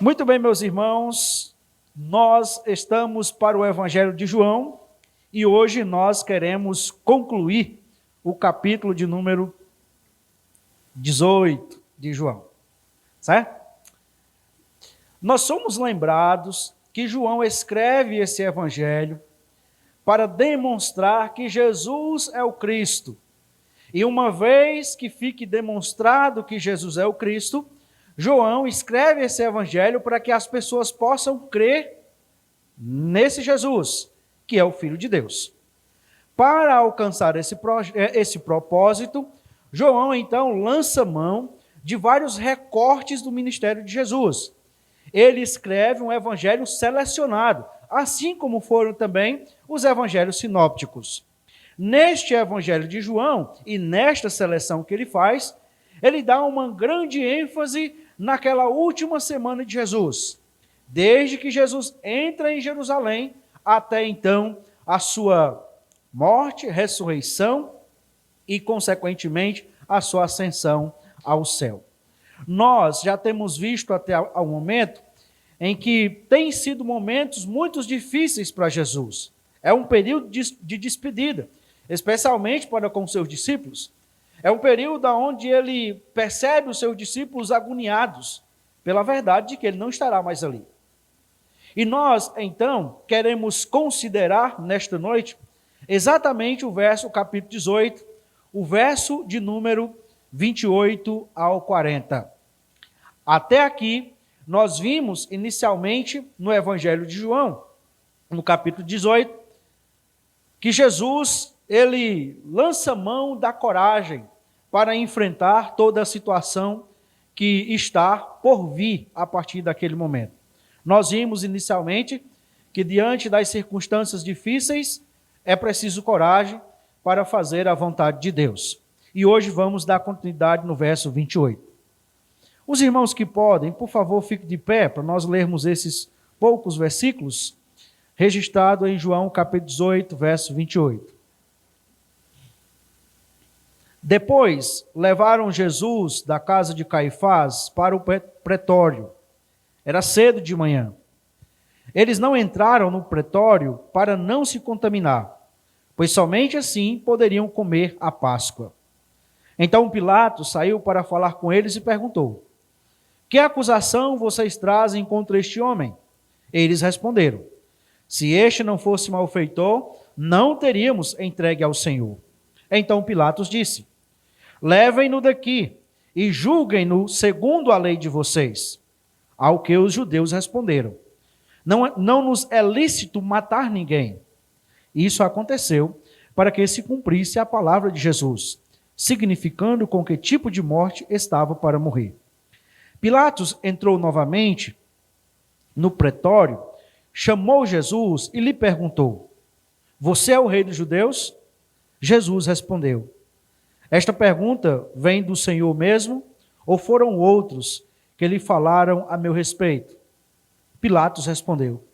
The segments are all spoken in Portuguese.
Muito bem, meus irmãos, nós estamos para o Evangelho de João e hoje nós queremos concluir o capítulo de número 18 de João, certo? Nós somos lembrados que João escreve esse Evangelho para demonstrar que Jesus é o Cristo. E uma vez que fique demonstrado que Jesus é o Cristo, João escreve esse evangelho para que as pessoas possam crer nesse Jesus, que é o Filho de Deus. Para alcançar esse propósito, João então lança mão de vários recortes do ministério de Jesus. Ele escreve um evangelho selecionado, assim como foram também os evangelhos sinópticos. Neste evangelho de João, e nesta seleção que ele faz, ele dá uma grande ênfase naquela última semana de Jesus, desde que Jesus entra em Jerusalém até então a sua morte, ressurreição e, consequentemente, a sua ascensão ao céu. Nós já temos visto até ao momento em que tem sido momentos muito difíceis para Jesus. É um período de despedida, especialmente para com seus discípulos. É um período onde ele percebe os seus discípulos agoniados pela verdade de que ele não estará mais ali. E nós, então, queremos considerar nesta noite exatamente o capítulo 18, o verso de número 28 ao 40. Até aqui, nós vimos inicialmente no Evangelho de João, no capítulo 18, que Jesus ele lança mão da coragem para enfrentar toda a situação que está por vir a partir daquele momento. Nós vimos inicialmente que diante das circunstâncias difíceis é preciso coragem para fazer a vontade de Deus. E hoje vamos dar continuidade no verso 28. Os irmãos que podem, por favor, fiquem de pé para nós lermos esses poucos versículos registrados em João capítulo 18, verso 28. Depois, levaram Jesus da casa de Caifás para o pretório. Era cedo de manhã. Eles não entraram no pretório para não se contaminar, pois somente assim poderiam comer a Páscoa. Então Pilatos saiu para falar com eles e perguntou: que acusação vocês trazem contra este homem? Eles responderam: se este não fosse malfeitor, não teríamos entregue ao Senhor. Então Pilatos disse: levem-no daqui e julguem-no segundo a lei de vocês. Ao que os judeus responderam: não nos é lícito matar ninguém. Isso aconteceu para que se cumprisse a palavra de Jesus, significando com que tipo de morte estava para morrer. Pilatos entrou novamente no pretório, chamou Jesus e lhe perguntou: você é o rei dos judeus? Jesus respondeu: esta pergunta vem do Senhor mesmo, ou foram outros que lhe falaram a meu respeito? Pilatos respondeu: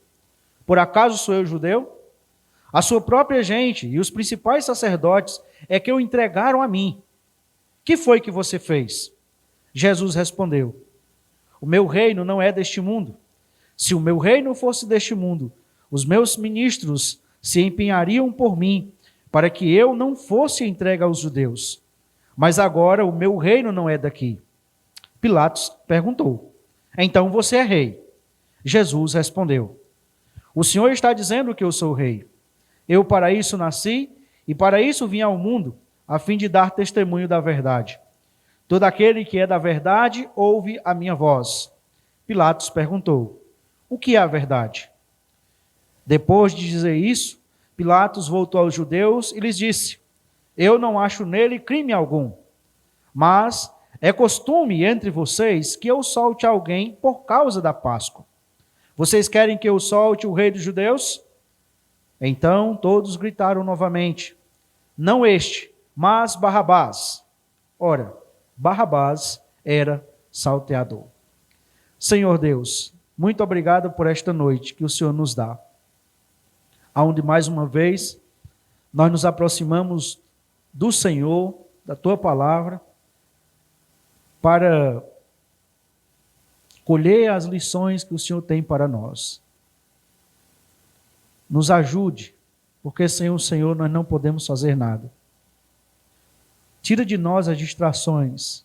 por acaso sou eu judeu? A sua própria gente e os principais sacerdotes é que o entregaram a mim. Que foi que você fez? Jesus respondeu: o meu reino não é deste mundo. Se o meu reino fosse deste mundo, os meus ministros se empenhariam por mim, para que eu não fosse entregue aos judeus. Mas agora o meu reino não é daqui. Pilatos perguntou: então você é rei? Jesus respondeu: o Senhor está dizendo que eu sou rei. Eu para isso nasci e para isso vim ao mundo, a fim de dar testemunho da verdade. Todo aquele que é da verdade ouve a minha voz. Pilatos perguntou: o que é a verdade? Depois de dizer isso, Pilatos voltou aos judeus e lhes disse: eu não acho nele crime algum, mas é costume entre vocês que eu solte alguém por causa da Páscoa. Vocês querem que eu solte o rei dos judeus? Então todos gritaram novamente: não este, mas Barrabás. Ora, Barrabás era salteador. Senhor Deus, muito obrigado por esta noite que o Senhor nos dá, aonde mais uma vez nós nos aproximamos do Senhor, da Tua palavra, para colher as lições que o Senhor tem para nós. Nos ajude, porque sem o Senhor nós não podemos fazer nada. Tira de nós as distrações,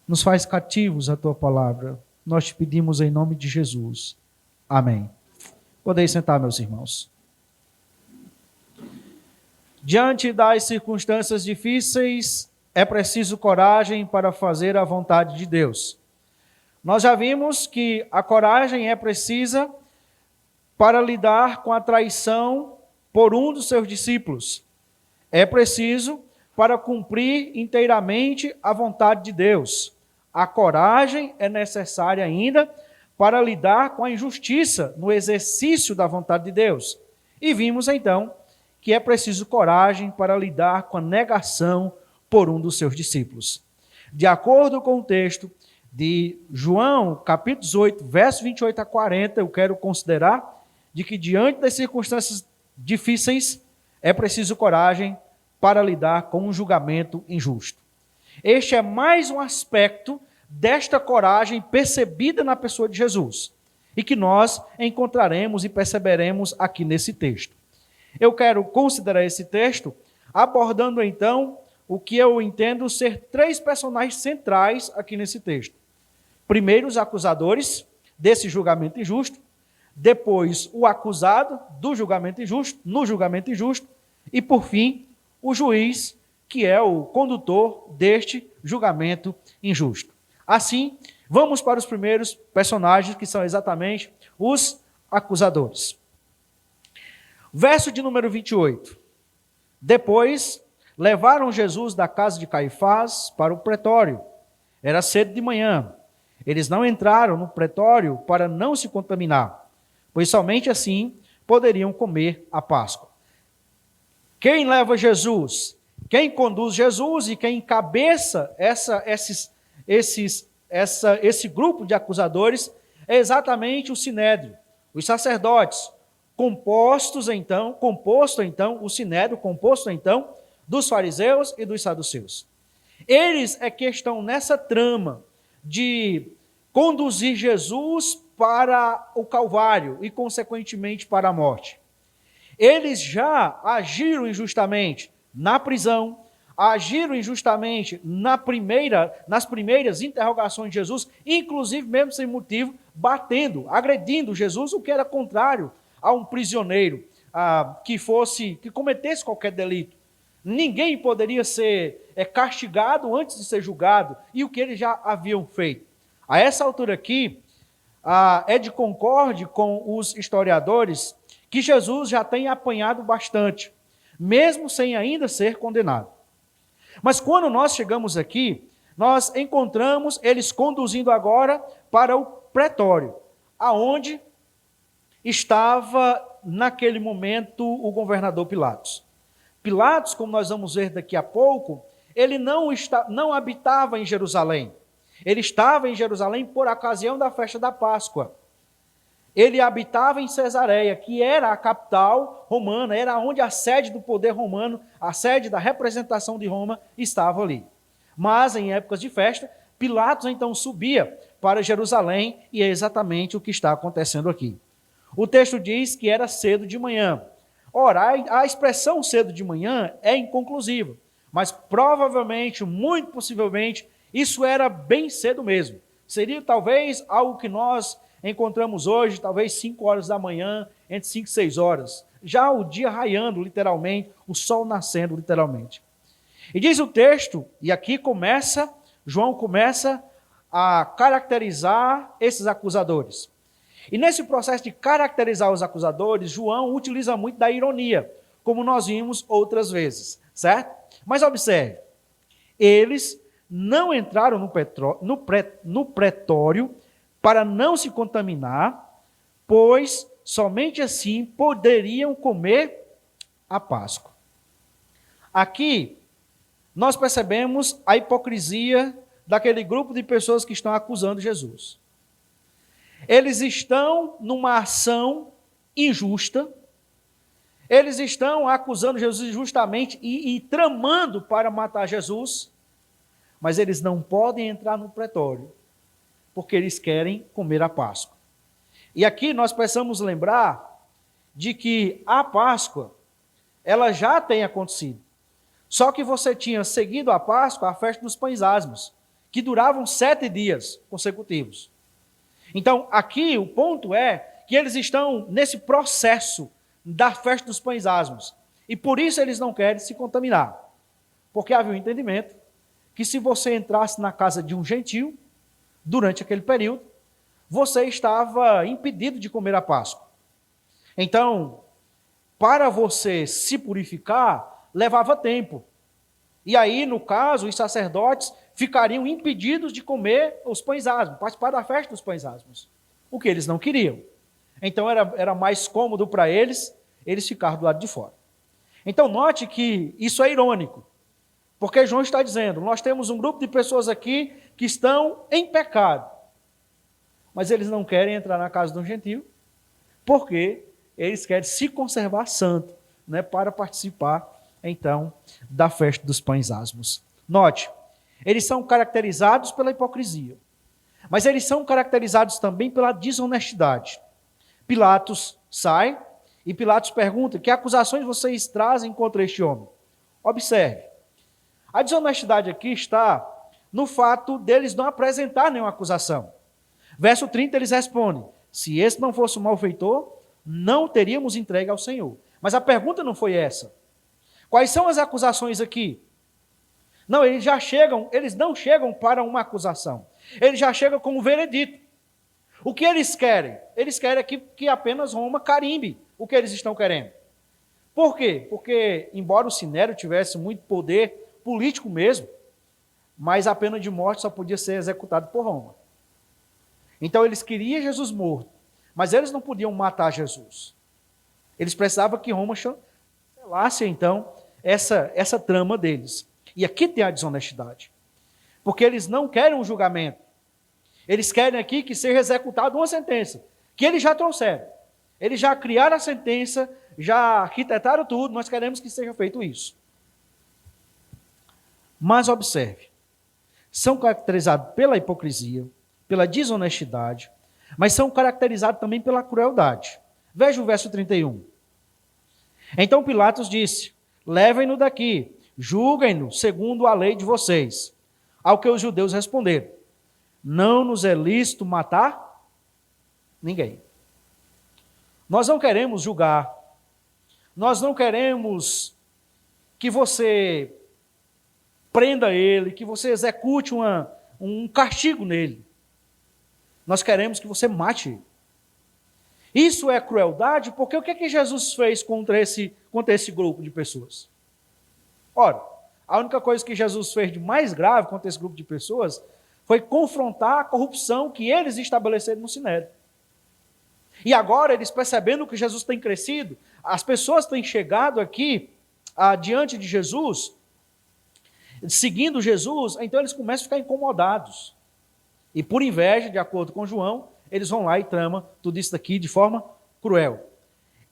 nos faz cativos a Tua palavra. Nós te pedimos em nome de Jesus. Amém. Podeis sentar, meus irmãos. Diante das circunstâncias difíceis, é preciso coragem para fazer a vontade de Deus. Nós já vimos que a coragem é precisa para lidar com a traição por um dos seus discípulos. É preciso para cumprir inteiramente a vontade de Deus. A coragem é necessária ainda para lidar com a injustiça no exercício da vontade de Deus. E vimos então que é preciso coragem para lidar com a negação por um dos seus discípulos. De acordo com o texto de João, capítulo 18, verso 28 a 40, eu quero considerar de que diante das circunstâncias difíceis é preciso coragem para lidar com um julgamento injusto. Este é mais um aspecto desta coragem percebida na pessoa de Jesus e que nós encontraremos e perceberemos aqui nesse texto. Eu quero considerar esse texto abordando então o que eu entendo ser três personagens centrais aqui nesse texto. Primeiro, os acusadores desse julgamento injusto, depois o acusado do julgamento injusto, no julgamento injusto, e por fim, o juiz, que é o condutor deste julgamento injusto. Assim, vamos para os primeiros personagens, que são exatamente os acusadores. Verso de número 28. Depois, levaram Jesus da casa de Caifás para o pretório. Era cedo de manhã. Eles não entraram no pretório para não se contaminar, pois somente assim poderiam comer a Páscoa. Quem leva Jesus, quem conduz Jesus e quem encabeça esse grupo de acusadores é exatamente o Sinédrio, os sacerdotes, composto o Sinédrio, composto então dos fariseus e dos saduceus. Eles é que estão nessa trama de conduzir Jesus para o Calvário e, consequentemente, para a morte. Eles já agiram injustamente na prisão, agiram injustamente nas primeiras interrogações de Jesus, inclusive mesmo sem motivo, batendo, agredindo Jesus, o que era contrário a um prisioneiro que cometesse qualquer delito. Ninguém poderia ser castigado antes de ser julgado, e o que eles já haviam feito. A essa altura aqui, é de concorde com os historiadores que Jesus já tem apanhado bastante, mesmo sem ainda ser condenado. Mas quando nós chegamos aqui, nós encontramos eles conduzindo agora para o pretório, aonde estava naquele momento o governador Pilatos. Pilatos, como nós vamos ver daqui a pouco, ele não habitava em Jerusalém. Ele estava em Jerusalém por ocasião da festa da Páscoa. Ele habitava em Cesareia, que era a capital romana, era onde a sede do poder romano, a sede da representação de Roma, estava ali. Mas, em épocas de festa, Pilatos então subia para Jerusalém, e é exatamente o que está acontecendo aqui. O texto diz que era cedo de manhã. Ora, a expressão cedo de manhã é inconclusiva, mas provavelmente, muito possivelmente, isso era bem cedo mesmo. Seria talvez algo que nós encontramos hoje, talvez 5 horas da manhã, entre 5 e 6 horas. Já o dia raiando, literalmente, o sol nascendo, literalmente. E diz o texto, e aqui João começa a caracterizar esses acusadores. E nesse processo de caracterizar os acusadores, João utiliza muito da ironia, como nós vimos outras vezes, certo? Mas observe, eles não entraram no pretório para não se contaminar, pois somente assim poderiam comer a Páscoa. Aqui, nós percebemos a hipocrisia daquele grupo de pessoas que estão acusando Jesus. Eles estão numa ação injusta, eles estão acusando Jesus injustamente e tramando para matar Jesus, mas eles não podem entrar no pretório, porque eles querem comer a Páscoa. E aqui nós precisamos lembrar de que a Páscoa, ela já tem acontecido. Só que você tinha seguido a Páscoa, a festa dos pães asmos, que duravam 7 dias consecutivos. Então, aqui o ponto é que eles estão nesse processo da festa dos pães asmos. E por isso eles não querem se contaminar. Porque havia um entendimento que se você entrasse na casa de um gentio, durante aquele período, você estava impedido de comer a Páscoa. Então, para você se purificar, levava tempo. E aí, no caso, os sacerdotes ficariam impedidos de comer os pães asmos, participar da festa dos pães asmos, o que eles não queriam. Então, era mais cômodo para eles ficar do lado de fora. Então, note que isso é irônico, porque João está dizendo, nós temos um grupo de pessoas aqui que estão em pecado, mas eles não querem entrar na casa de um gentio, porque eles querem se conservar santo, né, para participar, então, da festa dos pães asmos. Note, eles são caracterizados pela hipocrisia, mas eles são caracterizados também pela desonestidade. Pilatos sai e Pilatos pergunta: que acusações vocês trazem contra este homem? Observe, a desonestidade aqui está no fato deles não apresentar nenhuma acusação. Verso 30 eles respondem: se esse não fosse um malfeitor, não teríamos entregue ao Senhor. Mas a pergunta não foi essa. Quais são as acusações aqui? Não, eles não chegam para uma acusação. Eles já chegam com um veredito. O que eles querem? Eles querem que apenas Roma carimbe o que eles estão querendo. Por quê? Porque, embora o Sinédrio tivesse muito poder político mesmo, mas a pena de morte só podia ser executada por Roma. Então eles queriam Jesus morto, mas eles não podiam matar Jesus. Eles precisavam que Roma cancelasse, então, essa trama deles. E aqui tem a desonestidade. Porque eles não querem um julgamento. Eles querem aqui que seja executada uma sentença, que eles já trouxeram. Eles já criaram a sentença, já arquitetaram tudo, nós queremos que seja feito isso. Mas observe, são caracterizados pela hipocrisia, pela desonestidade, mas são caracterizados também pela crueldade. Veja o verso 31. Então Pilatos disse: levem-no daqui, julguem-no segundo a lei de vocês. Ao que os judeus responderam: não nos é lícito matar ninguém. Nós não queremos julgar, nós não queremos que você prenda ele, que você execute um castigo nele. Nós queremos que você mate ele. Isso é crueldade, porque o que é que Jesus fez contra esse grupo de pessoas? Ora, a única coisa que Jesus fez de mais grave contra esse grupo de pessoas foi confrontar a corrupção que eles estabeleceram no Sinédrio. E agora, eles percebendo que Jesus tem crescido, as pessoas têm chegado aqui diante de Jesus, seguindo Jesus, então eles começam a ficar incomodados. E por inveja, de acordo com João, eles vão lá e tramam tudo isso daqui de forma cruel.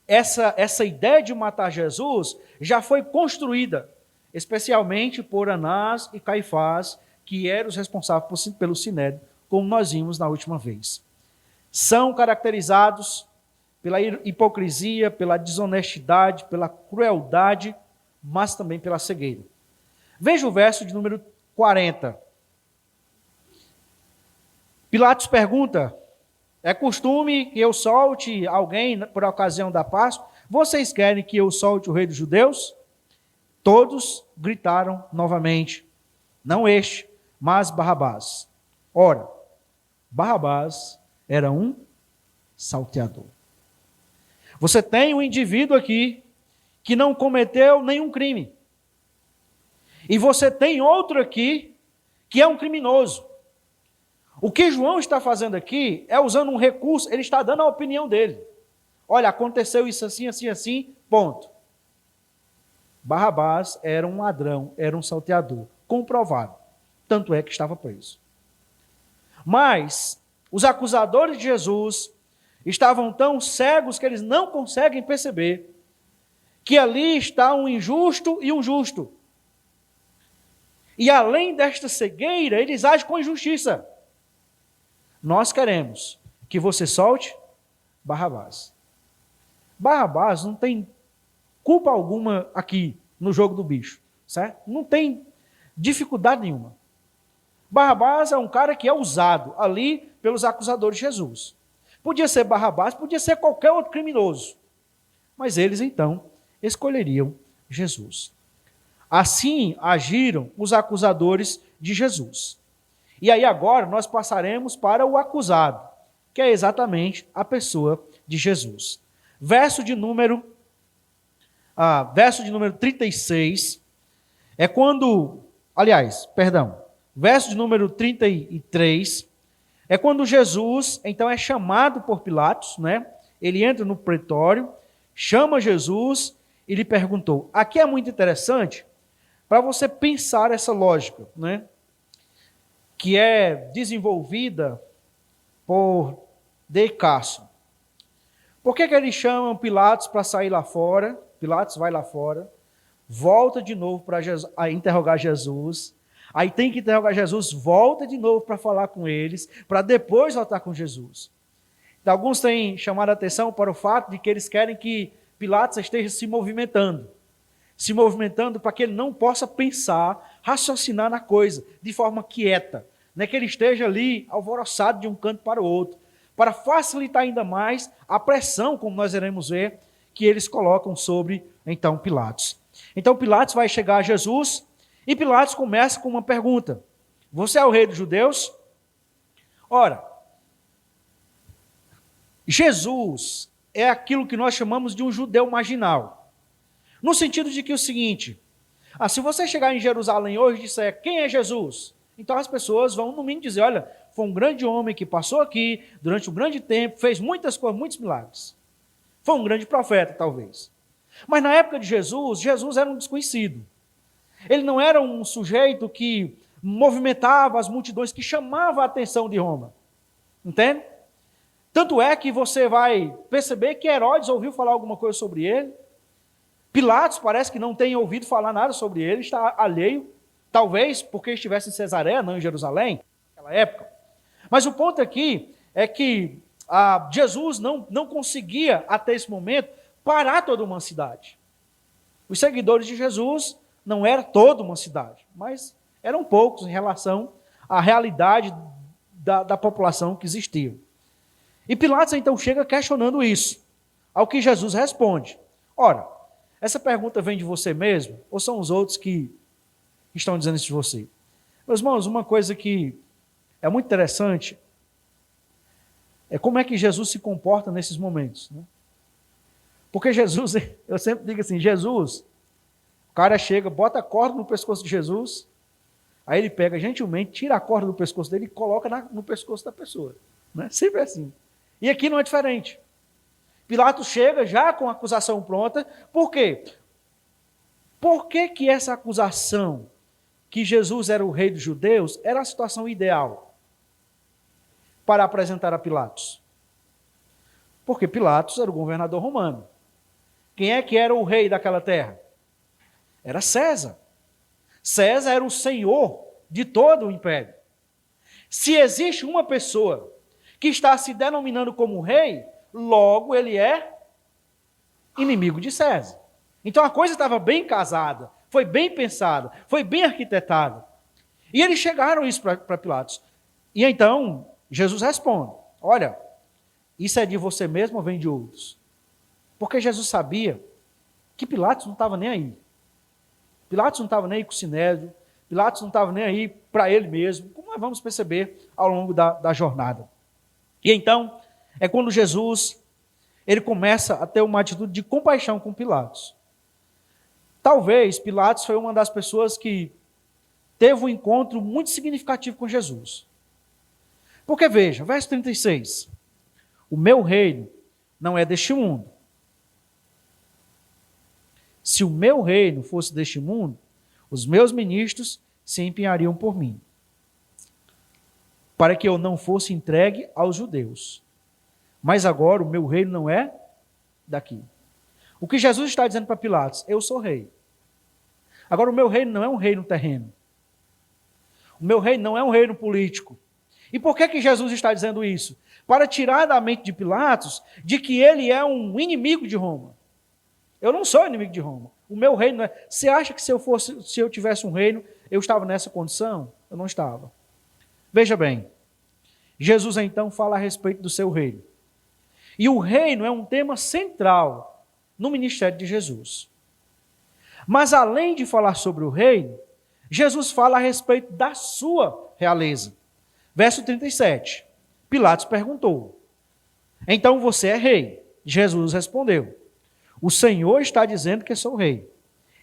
Essa ideia de matar Jesus já foi construída, especialmente por Anás e Caifás, que eram os responsáveis pelo Sinédrio, como nós vimos na última vez. São caracterizados pela hipocrisia, pela desonestidade, pela crueldade, mas também pela cegueira. Veja o verso de número 40. Pilatos pergunta: é costume que eu solte alguém por ocasião da Páscoa? Vocês querem que eu solte o rei dos judeus? Todos gritaram novamente: não este, mas Barrabás. Ora, Barrabás era um salteador. Você tem um indivíduo aqui que não cometeu nenhum crime. E você tem outro aqui que é um criminoso. O que João está fazendo aqui é usando um recurso, ele está dando a opinião dele. Olha, aconteceu isso assim, assim, assim, ponto. Barrabás era um ladrão, era um salteador, comprovado. Tanto é que estava preso. Mas os acusadores de Jesus estavam tão cegos que eles não conseguem perceber que ali está um injusto e um justo. E além desta cegueira, eles agem com injustiça. Nós queremos que você solte Barrabás. Barrabás não tem culpa alguma aqui no jogo do bicho, certo? Não tem dificuldade nenhuma. Barrabás é um cara que é usado ali pelos acusadores de Jesus. Podia ser Barrabás, podia ser qualquer outro criminoso. Mas eles, então, escolheriam Jesus. Assim agiram os acusadores de Jesus. E aí agora nós passaremos para o acusado, que é exatamente a pessoa de Jesus. Verso de número 36 é quando, verso de número 33 é quando Jesus, então, é chamado por Pilatos, né? Ele entra no pretório, chama Jesus e lhe perguntou. Aqui é muito interessante para você pensar essa lógica, né? Que é desenvolvida por Descartes. Por que eles chamam Pilatos para sair lá fora? Pilatos vai lá fora, volta de novo para interrogar Jesus, aí tem que interrogar Jesus, volta de novo para falar com eles, para depois voltar com Jesus. Então, alguns têm chamado a atenção para o fato de que eles querem que Pilatos esteja se movimentando para que ele não possa pensar, raciocinar na coisa de forma quieta, né? Que ele esteja ali alvoroçado de um canto para o outro, para facilitar ainda mais a pressão, como nós iremos ver, que eles colocam sobre, então, Pilatos. Então, Pilatos vai chegar a Jesus e Pilatos começa com uma pergunta. Você é o rei dos judeus? Ora, Jesus é aquilo que nós chamamos de um judeu marginal. No sentido de que o seguinte, se você chegar em Jerusalém hoje e disser quem é Jesus, então as pessoas vão no mínimo dizer, olha, foi um grande homem que passou aqui durante um grande tempo, fez muitas coisas, muitos milagres. Foi um grande profeta, talvez. Mas na época de Jesus, Jesus era um desconhecido. Ele não era um sujeito que movimentava as multidões, que chamava a atenção de Roma. Entende? Tanto é que você vai perceber que Herodes ouviu falar alguma coisa sobre ele. Pilatos parece que não tem ouvido falar nada sobre ele, está alheio, talvez porque estivesse em Cesareia, não em Jerusalém, naquela época. Mas o ponto aqui é que Jesus não conseguia, até esse momento, parar toda uma cidade. Os seguidores de Jesus não eram toda uma cidade, mas eram poucos em relação à realidade da população que existia. E Pilatos então chega questionando isso, ao que Jesus responde. Ora, essa pergunta vem de você mesmo, ou são os outros que estão dizendo isso de você? Meus irmãos, uma coisa que é muito interessante é como é que Jesus se comporta nesses momentos, né? Porque Jesus, eu sempre digo assim, Jesus, o cara chega, bota a corda no pescoço de Jesus, aí ele pega gentilmente, tira a corda do pescoço dele e coloca no pescoço da pessoa, né? Sempre assim. E aqui não é diferente. Pilatos chega já com a acusação pronta. Por quê? Por que essa acusação que Jesus era o rei dos judeus era a situação ideal para apresentar a Pilatos? Porque Pilatos era o governador romano. Quem é que era o rei daquela terra? Era César. César era o senhor de todo o império. Se existe uma pessoa que está se denominando como rei, logo ele é inimigo de César. Então a coisa estava bem casada, foi bem pensada, foi bem arquitetada. E eles chegaram isso para Pilatos. E então Jesus responde, olha, isso é de você mesmo ou vem de outros? Porque Jesus sabia que Pilatos não estava nem aí. Pilatos não estava nem aí com o Sinédrio, Pilatos não estava nem aí para ele mesmo, como nós vamos perceber ao longo da jornada. E então, é quando Jesus, ele começa a ter uma atitude de compaixão com Pilatos. Talvez Pilatos foi uma das pessoas que teve um encontro muito significativo com Jesus. Porque veja, verso 36, o meu reino não é deste mundo. Se o meu reino fosse deste mundo, os meus ministros se empenhariam por mim, para que eu não fosse entregue aos judeus. Mas agora o meu reino não é daqui. O que Jesus está dizendo para Pilatos, eu sou rei. Agora o meu reino não é um reino terreno. O meu reino não é um reino político. E por que Jesus está dizendo isso? Para tirar da mente de Pilatos de que ele é um inimigo de Roma. Eu não sou inimigo de Roma. O meu reino não é... Você acha que se eu tivesse um reino, eu estava nessa condição? Eu não estava. Veja bem, Jesus então fala a respeito do seu reino. E o reino é um tema central no ministério de Jesus. Mas além de falar sobre o reino, Jesus fala a respeito da sua realeza. Verso 37. Pilatos perguntou: então você é rei? Jesus respondeu: o Senhor está dizendo que sou rei.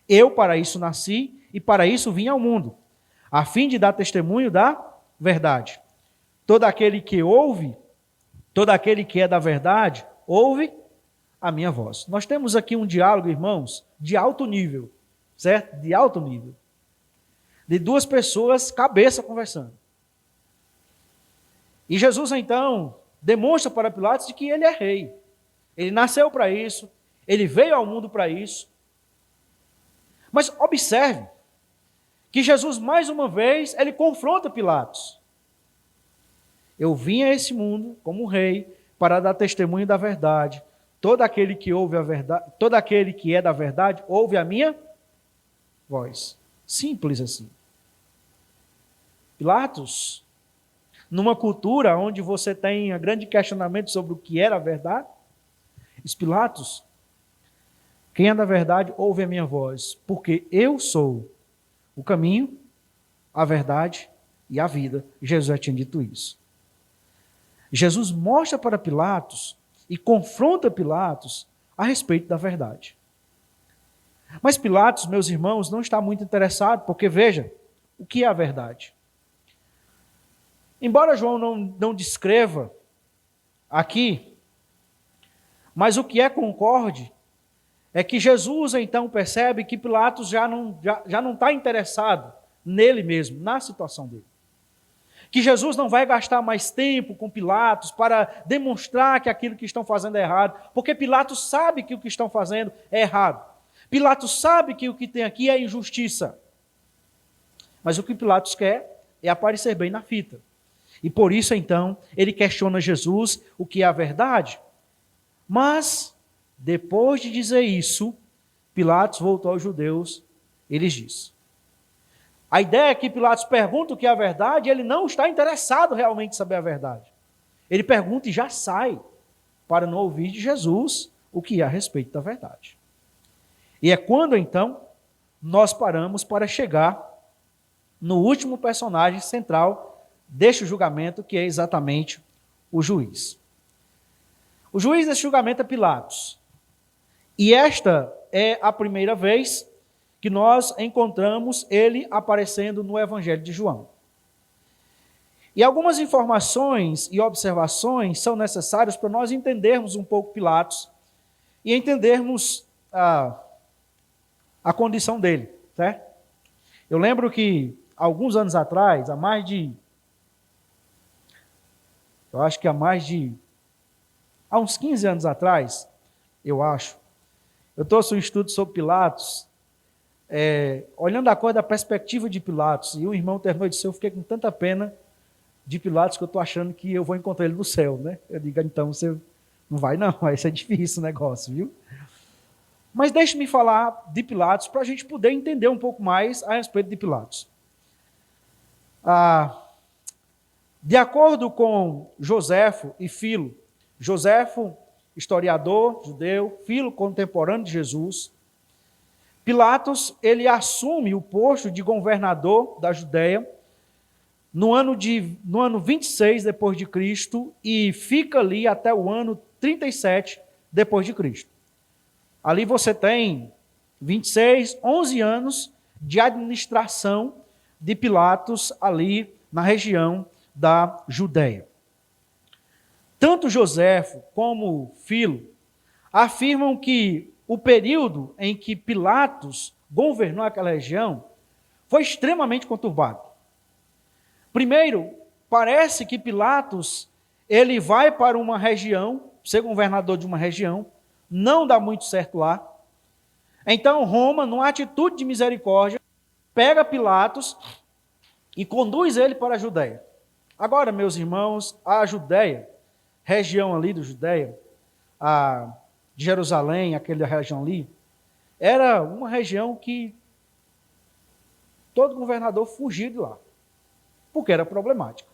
Eu para isso nasci e para isso vim ao mundo, a fim de dar testemunho da verdade. Todo aquele que é da verdade, ouve a minha voz. Nós temos aqui um diálogo, irmãos, de alto nível, certo? De alto nível. De duas pessoas, cabeça conversando. E Jesus, então, demonstra para Pilatos de que ele é rei. Ele nasceu para isso, ele veio ao mundo para isso. Mas observe que Jesus, mais uma vez, ele confronta Pilatos. Eu vim a esse mundo como rei para dar testemunho da verdade. Todo aquele que ouve a verdade, todo aquele que é da verdade, ouve a minha voz. Simples assim. Pilatos, numa cultura onde você tem grande questionamento sobre o que era a verdade, diz Pilatos, quem é da verdade, ouve a minha voz, porque eu sou o caminho, a verdade e a vida. Jesus já tinha dito isso. Jesus mostra para Pilatos e confronta Pilatos a respeito da verdade. Mas Pilatos, meus irmãos, não está muito interessado, porque veja, o que é a verdade? Embora João não descreva aqui, mas o que é concorde é que Jesus então percebe que Pilatos já não está interessado nele mesmo, na situação dele. Que Jesus não vai gastar mais tempo com Pilatos para demonstrar que aquilo que estão fazendo é errado, porque Pilatos sabe que o que estão fazendo é errado. Pilatos sabe que o que tem aqui é injustiça. Mas o que Pilatos quer é aparecer bem na fita. E por isso, então, ele questiona Jesus o que é a verdade. Mas, depois de dizer isso, Pilatos voltou aos judeus e lhes disse. A ideia é que Pilatos pergunta o que é a verdade, e ele não está interessado realmente em saber a verdade. Ele pergunta e já sai, para não ouvir de Jesus o que é a respeito da verdade. E é quando, então, nós paramos para chegar no último personagem central deste julgamento, que é exatamente o juiz. O juiz desse julgamento é Pilatos. E esta é a primeira vez que nós encontramos ele aparecendo no Evangelho de João. E algumas informações e observações são necessárias para nós entendermos um pouco Pilatos e entendermos a condição dele, certo? Eu lembro que alguns anos atrás, há uns 15 anos atrás, eu trouxe um estudo sobre Pilatos, olhando a coisa da perspectiva de Pilatos, e o irmão terminou e disse, eu fiquei com tanta pena de Pilatos que eu estou achando que eu vou encontrar ele no céu, né? Eu digo, então você não vai não, vai ser difícil o negócio, viu? Mas deixe-me falar de Pilatos para a gente poder entender um pouco mais a respeito de Pilatos. De acordo com Joséfo e Filo, Joséfo, historiador judeu, Filo, contemporâneo de Jesus, Pilatos, ele assume o posto de governador da Judéia no ano 26 depois de Cristo e fica ali até o ano 37 depois de Cristo. Ali você tem 11 anos de administração de Pilatos ali na região da Judéia. Tanto Joséfo como Filo afirmam que o período em que Pilatos governou aquela região foi extremamente conturbado. Primeiro, parece que Pilatos ele vai para uma região, ser governador de uma região, não dá muito certo lá. Então Roma, numa atitude de misericórdia, pega Pilatos e conduz ele para a Judéia. Agora, meus irmãos, a Judéia, região ali do Judéia, de Jerusalém, aquela região ali, era uma região que todo governador fugia de lá, porque era problemática.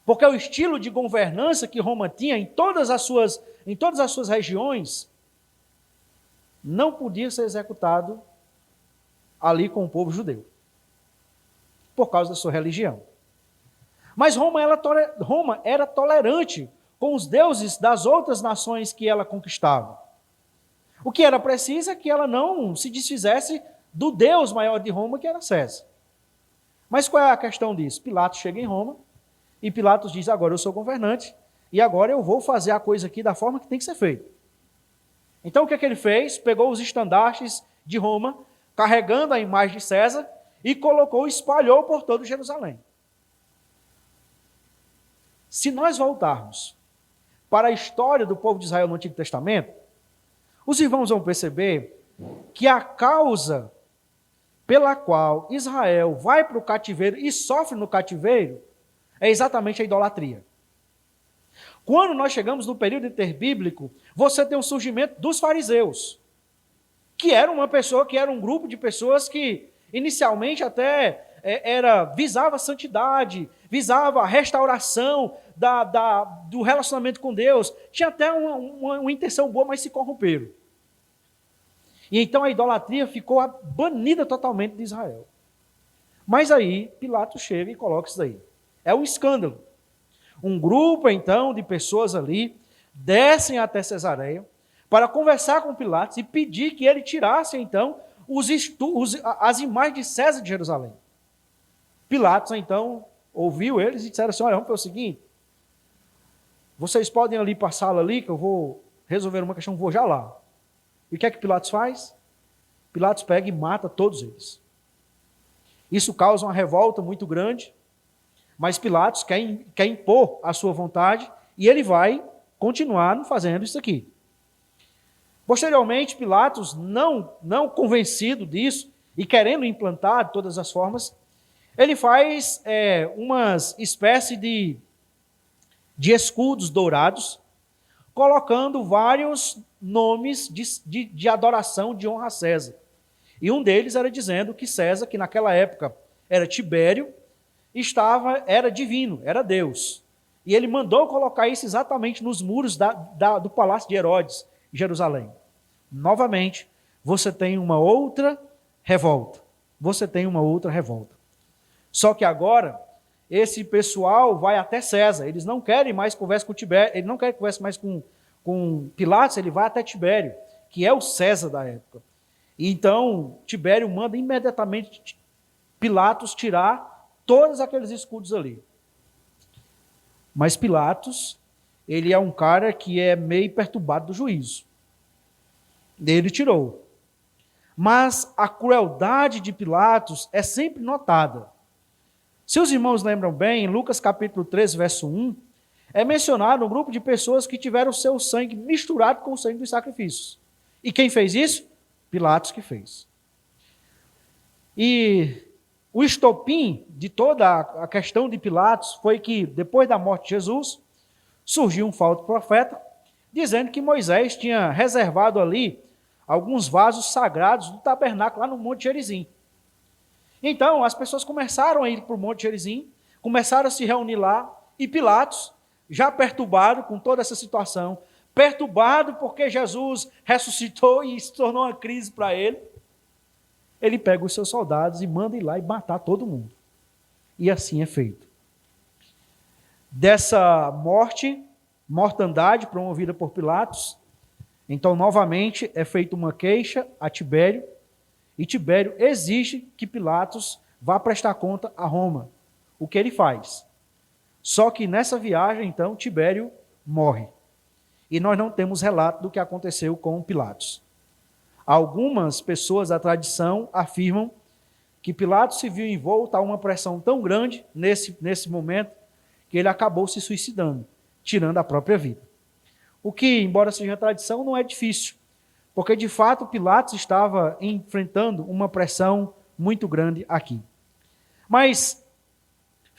Porque o estilo de governança que Roma tinha em todas as suas regiões não podia ser executado ali com o povo judeu, por causa da sua religião. Mas Roma era tolerante com os deuses das outras nações que ela conquistava. O que era preciso é que ela não se desfizesse do Deus maior de Roma, que era César. Mas qual é a questão disso? Pilatos chega em Roma e Pilatos diz: agora eu sou governante e agora eu vou fazer a coisa aqui da forma que tem que ser feita. Então o que é que ele fez? Pegou os estandartes de Roma, carregando a imagem de César, e colocou, espalhou por todo Jerusalém. Se nós voltarmos para a história do povo de Israel no Antigo Testamento, os irmãos vão perceber que a causa pela qual Israel vai para o cativeiro e sofre no cativeiro é exatamente a idolatria. Quando nós chegamos no período interbíblico, você tem o surgimento dos fariseus, que era um grupo de pessoas que inicialmente até visava a santidade, visava a restauração do relacionamento com Deus, tinha até uma intenção boa, mas se corromperam. E então a idolatria ficou banida totalmente de Israel. Mas aí Pilatos chega e coloca isso aí. É um escândalo. Um grupo, então, de pessoas ali descem até Cesareia para conversar com Pilatos e pedir que ele tirasse, então, as imagens de César de Jerusalém. Pilatos, então, ouviu eles e disseram assim: olha, vamos fazer o seguinte, vocês podem ali para a sala ali, que eu vou resolver uma questão, vou já lá. E o que é que Pilatos faz? Pilatos pega e mata todos eles. Isso causa uma revolta muito grande, mas Pilatos quer impor a sua vontade e ele vai continuar fazendo isso aqui. Posteriormente, Pilatos, não convencido disso e querendo implantar de todas as formas, ele faz umas espécie de escudos dourados, colocando vários nomes de adoração, de honra a César. E um deles era dizendo que César, que naquela época era Tibério, era divino, era Deus. E ele mandou colocar isso exatamente nos muros do palácio de Herodes, em Jerusalém. Novamente, você tem uma outra revolta. Só que agora, esse pessoal vai até César. Eles não querem mais conversa com Tibério, ele não quer conversa mais com Pilatos, ele vai até Tibério, que é o César da época. E então, Tibério manda imediatamente Pilatos tirar todos aqueles escudos ali. Mas Pilatos, ele é um cara que é meio perturbado do juízo. Ele tirou. Mas a crueldade de Pilatos é sempre notada. Se os irmãos lembram bem, em Lucas capítulo 13, verso 1, é mencionado um grupo de pessoas que tiveram o seu sangue misturado com o sangue dos sacrifícios. E quem fez isso? Pilatos que fez. E o estopim de toda a questão de Pilatos foi que, depois da morte de Jesus, surgiu um falso profeta, dizendo que Moisés tinha reservado ali alguns vasos sagrados do tabernáculo lá no Monte Gerizim. Então, as pessoas começaram a ir para o Monte Gerizim, começaram a se reunir lá, e Pilatos, já perturbado com toda essa situação, perturbado porque Jesus ressuscitou e se tornou uma crise para ele, ele pega os seus soldados e manda ir lá e matar todo mundo. E assim é feito. Dessa mortandade promovida por Pilatos, então novamente é feita uma queixa a Tibério, e Tibério exige que Pilatos vá prestar conta a Roma. O que ele faz? Só que nessa viagem, então, Tibério morre. E nós não temos relato do que aconteceu com Pilatos. Algumas pessoas da tradição afirmam que Pilatos se viu envolto a uma pressão tão grande nesse momento que ele acabou se suicidando, tirando a própria vida. O que, embora seja tradição, não é difícil, porque de fato Pilatos estava enfrentando uma pressão muito grande aqui. Mas,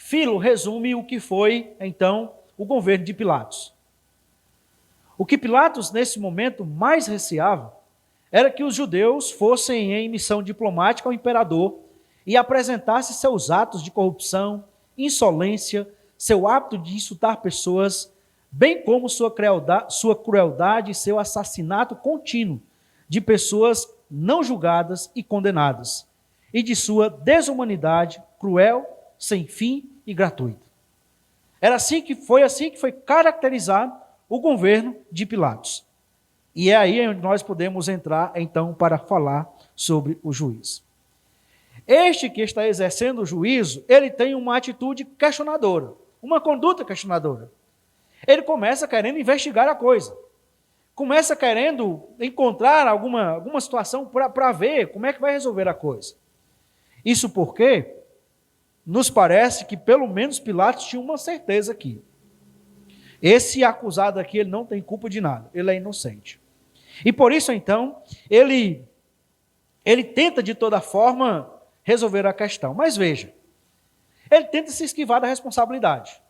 Filo resume o que foi, então, o governo de Pilatos. O que Pilatos, nesse momento, mais receava era que os judeus fossem em missão diplomática ao imperador e apresentassem seus atos de corrupção, insolência, seu hábito de insultar pessoas, bem como sua crueldade e seu assassinato contínuo de pessoas não julgadas e condenadas, e de sua desumanidade cruel, sem fim e gratuita. Foi assim que foi caracterizado o governo de Pilatos. E é aí onde nós podemos entrar, então, para falar sobre o juiz. Este que está exercendo o juízo, ele tem uma atitude questionadora, uma conduta questionadora. Ele começa querendo investigar a coisa. Começa querendo encontrar alguma situação para ver como é que vai resolver a coisa. Isso porque nos parece que pelo menos Pilatos tinha uma certeza aqui. Esse acusado aqui, ele não tem culpa de nada, ele é inocente. E por isso, então, ele tenta de toda forma resolver a questão. Mas veja, ele tenta se esquivar da responsabilidade.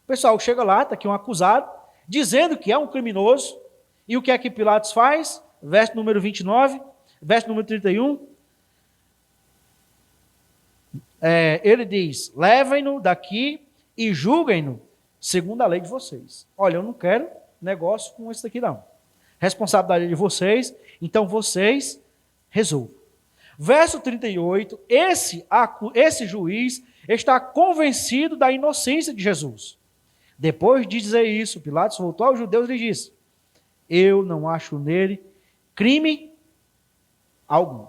O pessoal chega lá, está aqui um acusado, dizendo que é um criminoso, e o que é que Pilatos faz? Verso número 29, verso número 31. Ele diz, levem-no daqui e julguem-no segundo a lei de vocês. Olha, eu não quero negócio com isso daqui não. Responsabilidade de vocês, então vocês resolvam. Verso 38, esse juiz está convencido da inocência de Jesus. Depois de dizer isso, Pilatos voltou aos judeus e lhe disse, eu não acho nele crime algum.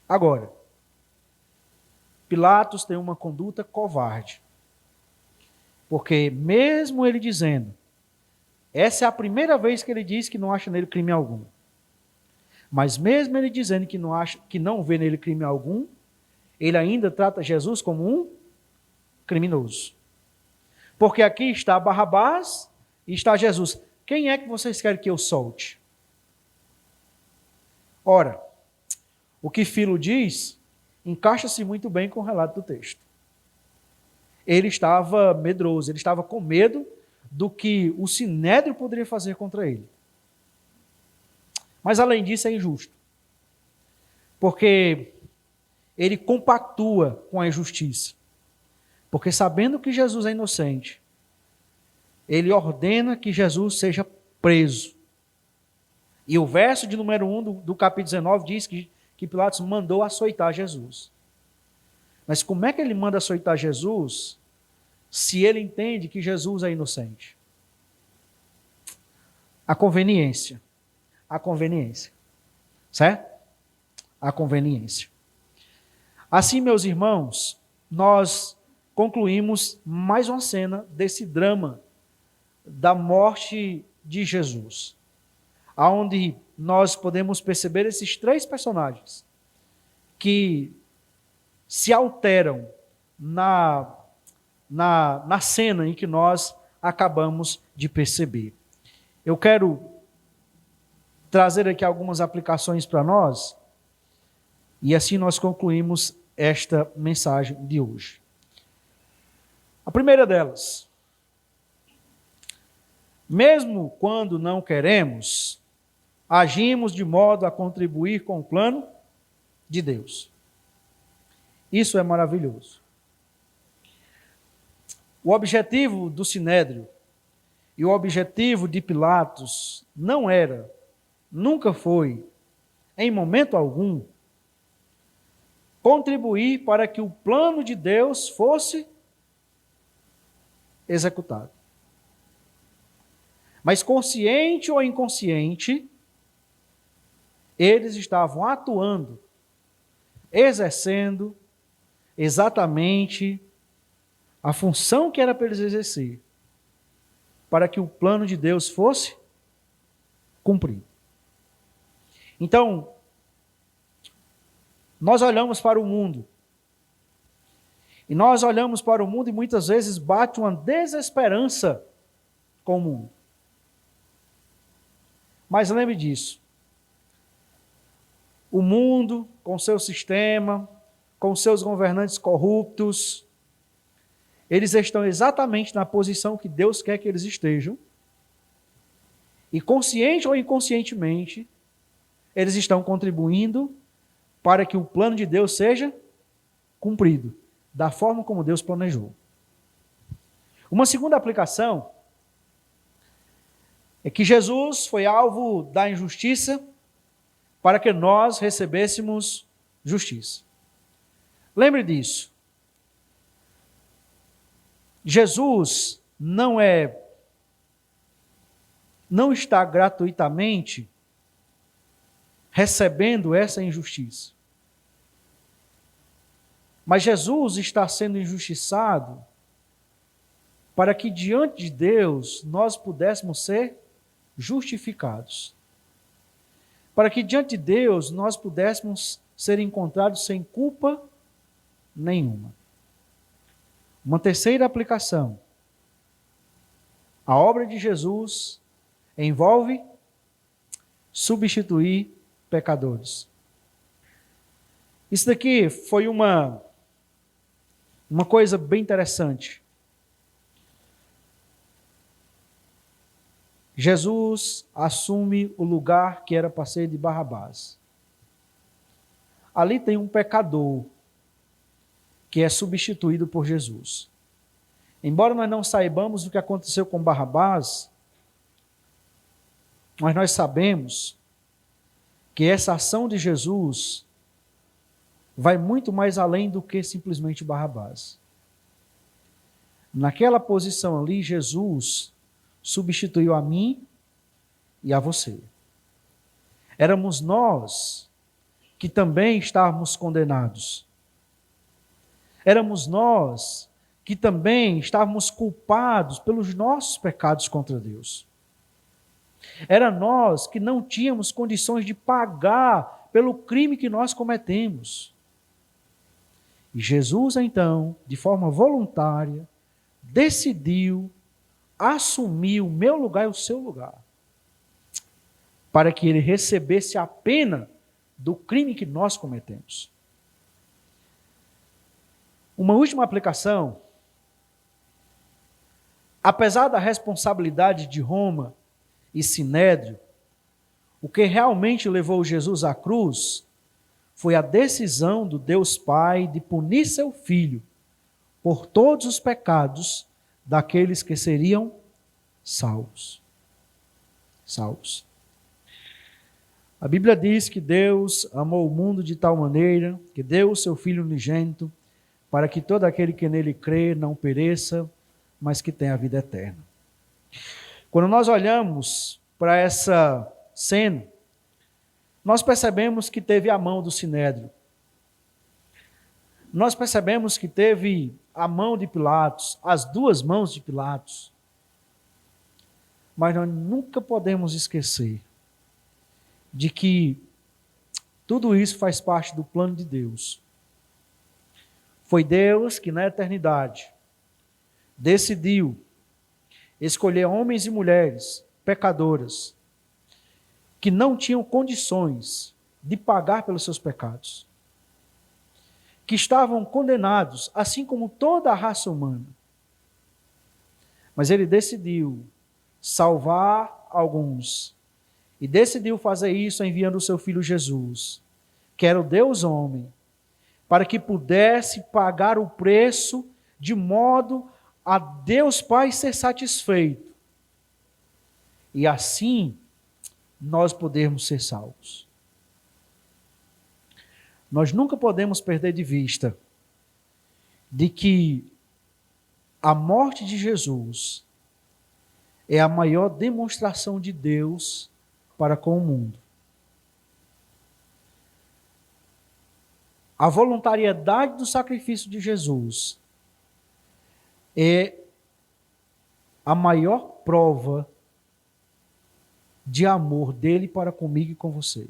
Agora, Pilatos tem uma conduta covarde. Porque mesmo ele dizendo, essa é a primeira vez que ele diz que não acha nele crime algum. Mas mesmo ele dizendo que não vê nele crime algum, ele ainda trata Jesus como um criminoso. Porque aqui está Barrabás e está Jesus. Quem é que vocês querem que eu solte? Ora, o que Filo diz encaixa-se muito bem com o relato do texto. Ele estava medroso, ele estava com medo do que o sinédrio poderia fazer contra ele. Mas além disso é injusto. Porque ele compactua com a injustiça. Porque sabendo que Jesus é inocente, ele ordena que Jesus seja preso. E o verso de número 1 do capítulo 19 diz que Pilatos mandou açoitar Jesus. Mas como é que ele manda açoitar Jesus se ele entende que Jesus é inocente? A conveniência. Certo? A conveniência. Assim, meus irmãos, nós concluímos mais uma cena desse drama da morte de Jesus, onde nós podemos perceber esses três personagens que se alteram na cena em que nós acabamos de perceber. Eu quero trazer aqui algumas aplicações para nós, e assim nós concluímos esta mensagem de hoje. A primeira delas, mesmo quando não queremos, agimos de modo a contribuir com o plano de Deus. Isso é maravilhoso. O objetivo do Sinédrio e o objetivo de Pilatos não era, nunca foi, em momento algum, contribuir para que o plano de Deus fosse executado. Mas consciente ou inconsciente, eles estavam atuando, exercendo exatamente a função que era para eles exercer, para que o plano de Deus fosse cumprido. Então, nós olhamos para o mundo, e nós olhamos para o mundo e muitas vezes bate uma desesperança com o mundo. Mas lembre disso, o mundo, com seu sistema, com seus governantes corruptos, eles estão exatamente na posição que Deus quer que eles estejam, e consciente ou inconscientemente, eles estão contribuindo para que o plano de Deus seja cumprido, da forma como Deus planejou. Uma segunda aplicação é que Jesus foi alvo da injustiça para que nós recebêssemos justiça. Lembre disso. Jesus não está gratuitamente recebendo essa injustiça. Mas Jesus está sendo injustiçado para que diante de Deus nós pudéssemos ser justificados. Para que diante de Deus nós pudéssemos ser encontrados sem culpa nenhuma. Uma terceira aplicação. A obra de Jesus envolve substituir pecadores. Isso daqui foi uma coisa bem interessante. Jesus assume o lugar que era para ser de Barrabás. Ali tem um pecador que é substituído por Jesus. Embora nós não saibamos o que aconteceu com Barrabás, mas nós sabemos que essa ação de Jesus vai muito mais além do que simplesmente Barrabás. Naquela posição ali, Jesus substituiu a mim e a você. Éramos nós que também estávamos condenados. Éramos nós que também estávamos culpados pelos nossos pecados contra Deus. Era nós que não tínhamos condições de pagar pelo crime que nós cometemos. E Jesus, então, de forma voluntária, decidiu assumir o meu lugar e o seu lugar, para que ele recebesse a pena do crime que nós cometemos. Uma última aplicação. Apesar da responsabilidade de Roma e Sinédrio, o que realmente levou Jesus à cruz foi a decisão do Deus Pai de punir seu Filho por todos os pecados daqueles que seriam salvos. Salvos. A Bíblia diz que Deus amou o mundo de tal maneira que deu o seu Filho unigênito para que todo aquele que nele crê não pereça, mas que tenha a vida eterna. Quando nós olhamos para essa cena, nós percebemos que teve a mão do Sinédrio. Nós percebemos que teve a mão de Pilatos, as duas mãos de Pilatos. Mas nós nunca podemos esquecer de que tudo isso faz parte do plano de Deus. Foi Deus que na eternidade decidiu escolher homens e mulheres pecadoras que não tinham condições de pagar pelos seus pecados, que estavam condenados, assim como toda a raça humana. Mas ele decidiu salvar alguns, e decidiu fazer isso enviando o seu Filho Jesus, que era o Deus homem, para que pudesse pagar o preço de modo a Deus Pai ser satisfeito. E assim, nós podermos ser salvos. Nós nunca podemos perder de vista de que a morte de Jesus é a maior demonstração de Deus para com o mundo. A voluntariedade do sacrifício de Jesus é a maior prova de amor dele para comigo e com você.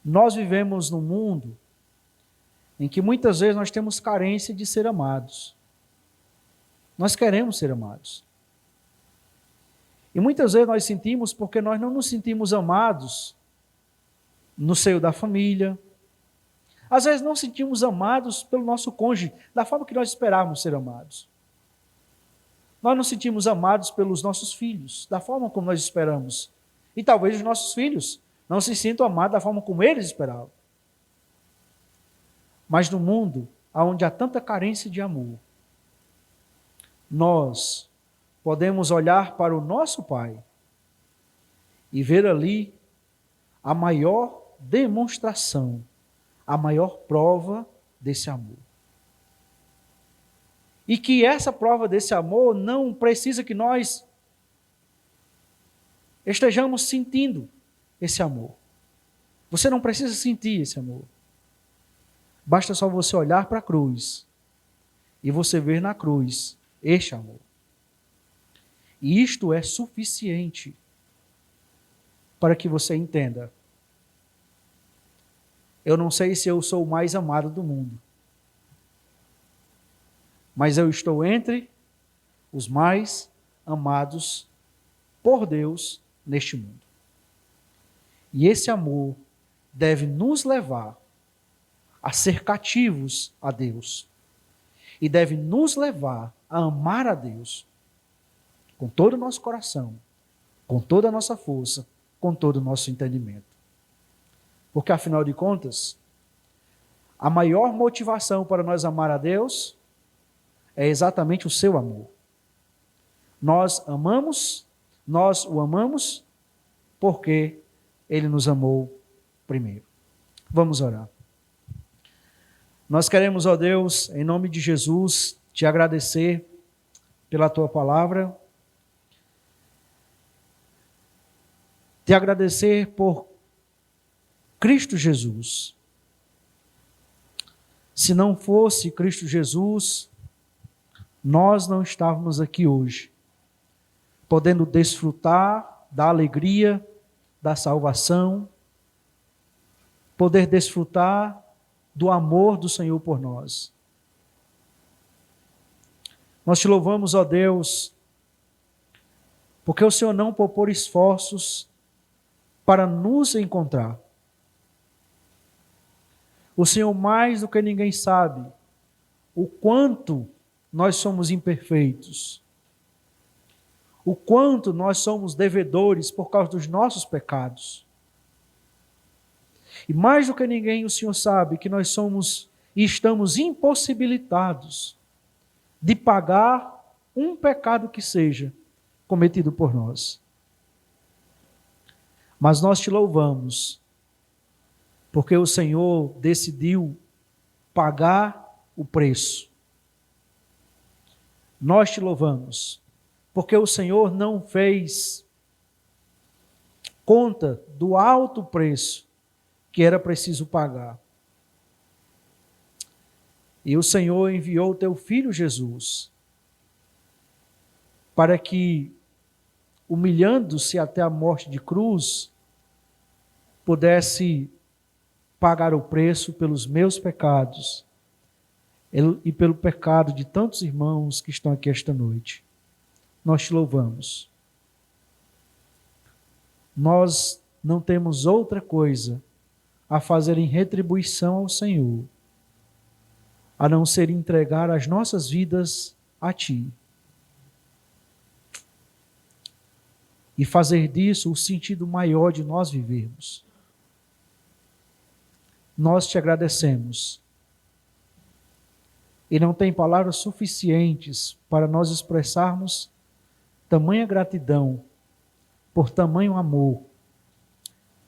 Nós vivemos num mundo em que muitas vezes nós temos carência de ser amados. Nós queremos ser amados. E muitas vezes nós sentimos porque nós não nos sentimos amados no seio da família, Às vezes não sentimos amados pelo nosso cônjuge, da forma que nós esperávamos ser amados. Nós não sentimos amados pelos nossos filhos, da forma como nós esperamos. E talvez os nossos filhos não se sintam amados da forma como eles esperavam. Mas no mundo, onde há tanta carência de amor, nós podemos olhar para o nosso Pai e ver ali a maior demonstração, a maior prova desse amor. E que essa prova desse amor não precisa que nós estejamos sentindo esse amor. Você não precisa sentir esse amor. Basta só você olhar para a cruz e você ver na cruz este amor. E isto é suficiente para que você entenda. Eu não sei se eu sou o mais amado do mundo, mas eu estou entre os mais amados por Deus neste mundo. E esse amor deve nos levar a ser cativos a Deus. E deve nos levar a amar a Deus com todo o nosso coração, com toda a nossa força, com todo o nosso entendimento. Porque, afinal de contas, a maior motivação para nós amar a Deus é exatamente o seu amor. Nós o amamos porque Ele nos amou primeiro. Vamos orar. Nós queremos, ó Deus, em nome de Jesus, te agradecer pela tua palavra, te agradecer por Cristo Jesus. Se não fosse Cristo Jesus, nós não estávamos aqui hoje, podendo desfrutar da alegria da salvação, poder desfrutar do amor do Senhor por nós. Nós te louvamos, ó Deus, porque o Senhor não poupou esforços para nos encontrar. O Senhor, mais do que ninguém, sabe o quanto nós somos imperfeitos, o quanto nós somos devedores por causa dos nossos pecados. E mais do que ninguém, o Senhor sabe que nós somos e estamos impossibilitados de pagar um pecado que seja cometido por nós. Mas nós te louvamos, porque o Senhor decidiu pagar o preço. Nós te louvamos, porque o Senhor não fez conta do alto preço que era preciso pagar. E o Senhor enviou o teu Filho Jesus para que, humilhando-se até a morte de cruz, pudesse pagar o preço pelos meus pecados e pelo pecado de tantos irmãos que estão aqui esta noite. Nós te louvamos. Nós não temos outra coisa a fazer em retribuição ao Senhor, a não ser entregar as nossas vidas a Ti. E fazer disso o sentido maior de nós vivermos. Nós te agradecemos. E não tem palavras suficientes para nós expressarmos tamanha gratidão por tamanho amor,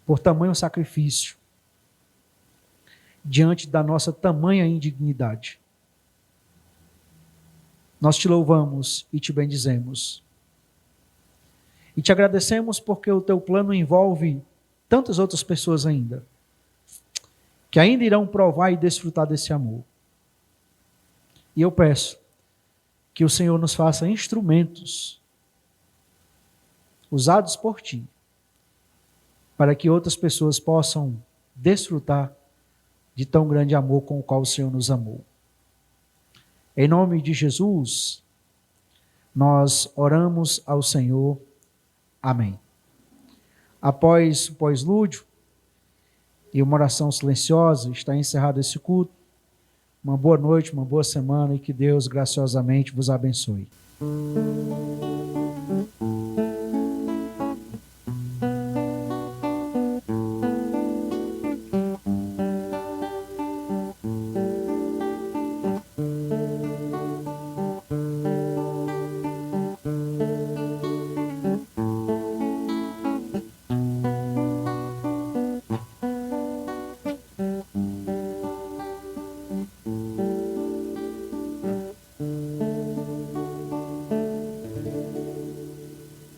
por tamanho sacrifício, diante da nossa tamanha indignidade. Nós te louvamos e te bendizemos. E te agradecemos porque o teu plano envolve tantas outras pessoas ainda, que ainda irão provar e desfrutar desse amor. E eu peço que o Senhor nos faça instrumentos usados por Ti, para que outras pessoas possam desfrutar de tão grande amor com o qual o Senhor nos amou. Em nome de Jesus, nós oramos ao Senhor. Amém. Após o pós-lúdio, e uma oração silenciosa, está encerrado esse culto. Uma boa noite, uma boa semana e que Deus graciosamente vos abençoe.